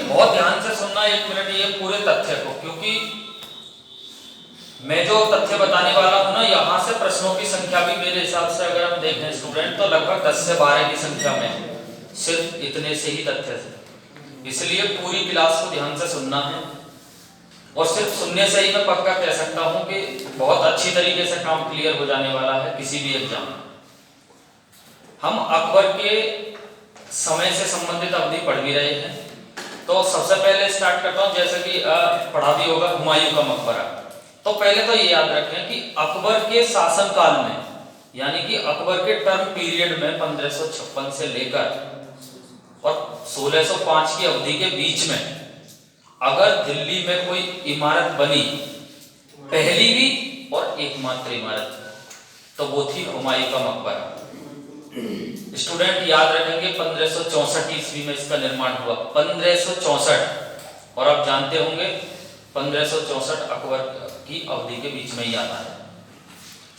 बहुत ध्यान से सुनना 1 मिनट ये पूरे तथ्य को, क्योंकि मैं जो तथ्य बताने वाला हूं ना, यहाँ से प्रश्नों की संख्या भी मेरे हिसाब से अगर हम देखें स्टूडेंट तो लगभग 10 से 12 की संख्या में, सिर्फ इतने से ही तथ्य से। इसलिए पूरी क्लास को ध्यान से सुनना है, और सिर्फ सुनने से ही मैं पक्का कह सकता हूं कि बहुत अच्छी तरीके से काम क्लियर हो जाने वाला है किसी भी एग्जाम में। हम अकबर के समय से संबंधित अवधि पढ़ भी रहे हैं, तो सबसे पहले स्टार्ट करता हूं, जैसे कि पढ़ा भी होगा हुमायूं का मकबरा। तो पहले तो ये याद रखें कि अकबर के शासनकाल में, यानी कि अकबर के टर्म पीरियड में 1556 से लेकर और 1605 की अवधि के बीच में अगर दिल्ली में कोई इमारत बनी, पहली भी और एकमात्र इमारत, तो वो थी हुमायूं का मकबरा। स्टूडेंट याद रखेंगे 1564 ईस्वी में इसका निर्माण हुआ, 1564, और आप जानते होंगे 1564 अकबर की अवधि के बीच में ही आता है।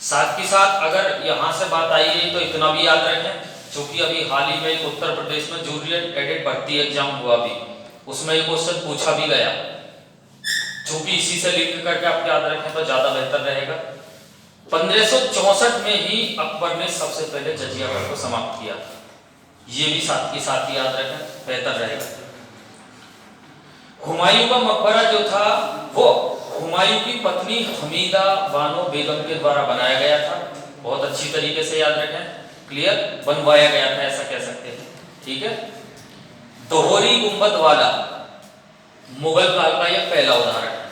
साथ ही साथ अगर यहां से बात आई है तो इतना भी याद रखें, क्योंकि अभी हाल ही में एक उत्तर प्रदेश में जूनियर एडेड भर्ती एग्जाम हुआ भी, उसमें एक क्वेश्चन पूछा भी गया, चूंकि इसी से लिंक करके आप याद रखें तो ज्यादा बेहतर रहेगा। 1564 में ही अकबर ने सबसे पहले जजिया गढ़ को समाप्त किया, ये भी साथ ही याद रखें, बेहतर रहेगा। हुमायूं का मकबरा जो था वो हुमायूं की पत्नी हमीदा बानो बेगम के द्वारा बनाया गया था। बहुत अच्छी तरीके से याद रखें, क्लियर, बनवाया गया था ऐसा कह सकते हैं, ठीक है। दोहरी गुंबद वाला मुगल काल का यह पहला उदाहरण है,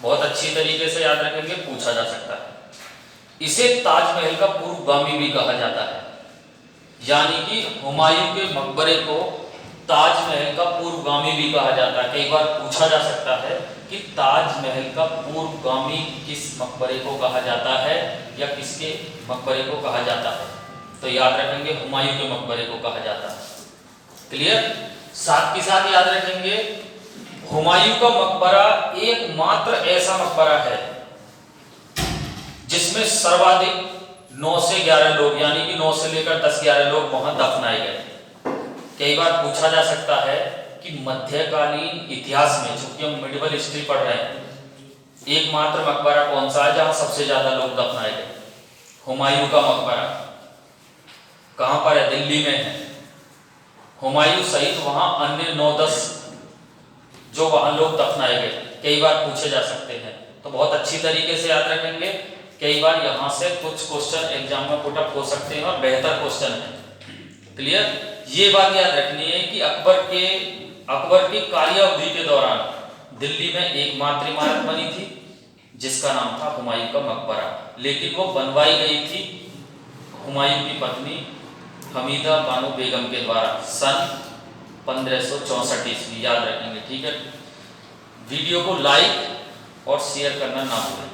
बहुत अच्छी तरीके से याद रखेंगे, पूछा जा सकता है। इसे ताजमहल का पूर्वगामी भी कहा जाता है, यानी कि हुमायूं के मकबरे को ताजमहल का पूर्वगामी भी कहा जाता है। कई बार पूछा जा सकता है कि ताजमहल का पूर्वगामी किस मकबरे को कहा जाता है या किसके मकबरे को कहा जाता है, तो याद रखेंगे हुमायूं के मकबरे को कहा जाता है, क्लियर। साथ ही साथ याद रखेंगे हुमायूं का मकबरा एकमात्र ऐसा मकबरा है जिसमें सर्वाधिक 9 से 11 लोग, यानी कि 9 से लेकर 10-11 लोग वहां दफनाए गए। कई बार पूछा जा सकता है कि मध्यकालीन इतिहास में, चूंकि हम मिडिवल हिस्ट्री पढ़ रहे हैं, एकमात्र मकबरा कौन सा है जहां सबसे ज्यादा लोग दफनाए गए? हुमायूं का मकबरा। कहां पर है? दिल्ली में है। हुमायूं सहित वहां अन्य 9-10 जो वहां लोग दफनाए गए, कई बार पूछे जा सकते हैं, तो बहुत अच्छी तरीके से याद रखेंगे। कई बार यहां से कुछ क्वेश्चन एग्जाम में पुट अप हो सकते हैं और बेहतर क्वेश्चन है, क्लियर। ये बात याद रखनी है कि अकबर की कार्यावधि के दौरान दिल्ली में एकमात्र इमारत बनी थी जिसका नाम था हुमायूं का मकबरा, लेकिन वो बनवाई गई थी हुमायूं की पत्नी हमीदा बानो बेगम के द्वारा सन 1564 ईस्वी, याद रखेंगे, ठीक है। वीडियो को लाइक और शेयर करना ना भूलें।